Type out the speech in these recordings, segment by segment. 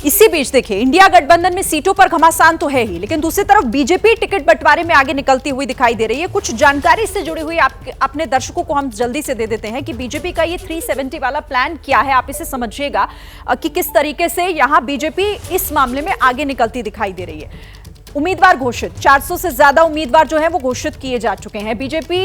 इसी बीच देखिए, इंडिया गठबंधन में सीटों पर घमासान तो है ही, लेकिन दूसरी तरफ बीजेपी टिकट बंटवारे में आगे निकलती हुई दिखाई दे रही है। कुछ जानकारी से जुड़ी हुई अपने दर्शकों को हम जल्दी से दे देते हैं कि बीजेपी का ये 370 वाला प्लान क्या है, आप इसे समझिएगा कि किस तरीके से यहां बीजेपी इस मामले में आगे निकलती दिखाई दे रही है। उम्मीदवार घोषित, 400 से ज्यादा उम्मीदवार जो है वो घोषित किए जा चुके हैं। बीजेपी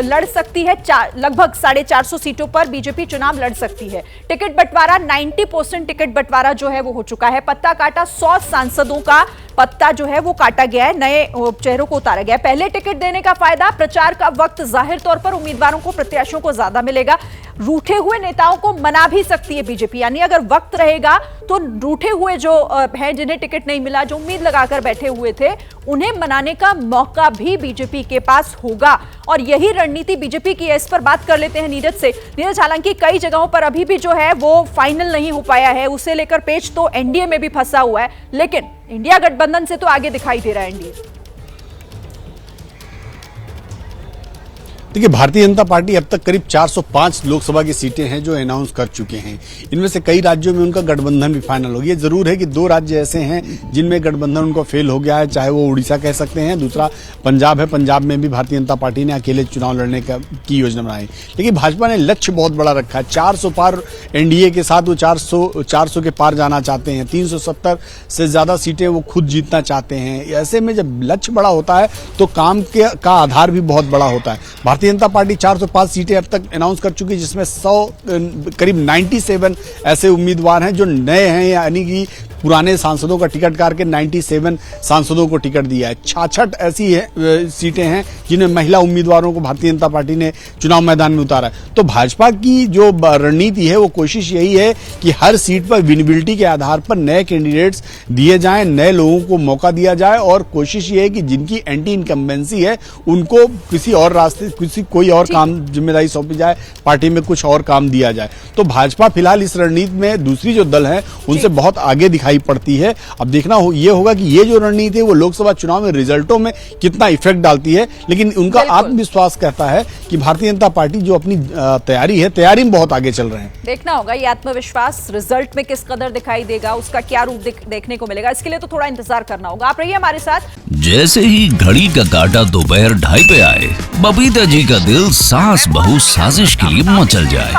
लड़ सकती है लगभग 450 सीटों पर बीजेपी चुनाव लड़ सकती है। टिकट बंटवारा 90% टिकट बंटवारा जो है वो हो चुका है। पत्ता काटा, 100 सांसदों का पत्ता जो है वो काटा गया है, नए चेहरों को उतारा गया है। पहले टिकट देने का फायदा, प्रचार का वक्त जाहिर तौर पर उम्मीदवारों को, प्रत्याशियों को ज्यादा मिलेगा। रूठे हुए नेताओं को मना भी सकती है बीजेपी, यानी अगर वक्त रहेगा तो रूठे हुए जो हैं, जिन्हें टिकट नहीं मिला, जो उम्मीद लगाकर बैठे हुए थे, उन्हें मनाने का मौका भी बीजेपी के पास होगा। और यही रणनीति बीजेपी की है। इस पर बात कर लेते हैं नीरज से। नीरज, हालांकि कई जगहों पर अभी भी जो है वो फाइनल नहीं हो पाया है, उसे लेकर पेच तो एनडीए में भी फंसा हुआ है, लेकिन इंडिया गठबंधन से तो आगे दिखाई दे रहा है एनडीए। देखिए, भारतीय जनता पार्टी अब तक करीब 405 लोकसभा की सीटें हैं जो अनाउंस कर चुके हैं। इनमें से कई राज्यों में उनका गठबंधन भी फाइनल हो गया। जरूर है कि 2 राज्य ऐसे हैं जिनमें गठबंधन उनको फेल हो गया है, चाहे वो उड़ीसा कह सकते हैं, दूसरा पंजाब है। पंजाब में भी भारतीय जनता पार्टी ने अकेले चुनाव लड़ने की योजना बनाई, लेकिन भाजपा ने लक्ष्य बहुत बड़ा रखा है। 400 पार एनडीए के साथ वो 400 के पार जाना चाहते हैं। 370 से ज्यादा सीटें वो खुद जीतना चाहते हैं। ऐसे में जब लक्ष्य बड़ा होता है तो काम का आधार भी बहुत बड़ा होता है। भारतीय जनता पार्टी 405 सीटें अब तक अनाउंस कर चुकी है, जिसमें करीब 97 ऐसे उम्मीदवार हैं जो नए हैं, यानी कि पुराने सांसदों का टिकट काट के 97 सांसदों को टिकट दिया है। 66 ऐसी सीटें हैं जिन्हें महिला उम्मीदवारों को भारतीय जनता पार्टी ने चुनाव मैदान में उतारा है। तो भाजपा की जो रणनीति है वो कोशिश यही है कि हर सीट पर विनेबिलिटी के आधार पर नए कैंडिडेट्स दिए जाएं, नए लोगों को मौका दिया जाए, और कोशिश ये है कि जिनकी एंटी इनकम्बेंसी है उनको किसी और रास्ते, कोई और काम जिम्मेदारी सौंपी जाए, पार्टी में कुछ और काम दिया जाए। तो भाजपा फिलहाल इस रणनीति में दूसरी जो दल है उनसे बहुत आगे दिखाई पड़ती है। अब देखना ये होगा कि ये जो रणनीति है वो लोकसभा चुनाव में रिजल्टों में कितना इफेक्ट डालती है, लेकिन उनका आत्मविश्वास कहता है कि भारतीय जनता पार्टी जो अपनी तैयारी में बहुत आगे चल रहे हैं। देखना होगा ये आत्मविश्वास रिजल्ट में किस कदर दिखाई देगा, उसका क्या रूप देखने को मिलेगा, इसके लिए तो थोड़ा इंतजार करना होगा। आप रहिए हमारे साथ। जैसे ही घड़ी का काटा दोपहर 2:30 पे आए, बबीता जी का दिल सास बहू साजिश के लिए मचल जाए।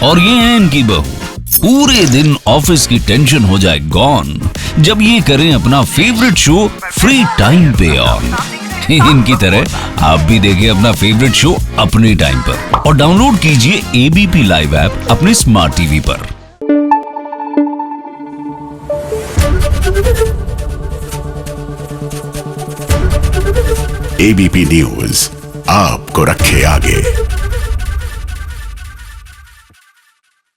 और ये है इनकी बहू, पूरे दिन ऑफिस की टेंशन हो जाए गॉन जब ये करें अपना फेवरेट शो फ्री टाइम पे ऑन। इनकी तरह आप भी देखें अपना फेवरेट शो अपने टाइम पर और डाउनलोड कीजिए एबीपी लाइव ऐप अपने स्मार्ट टीवी पर। एबीपी न्यूज आपको रखे आगे।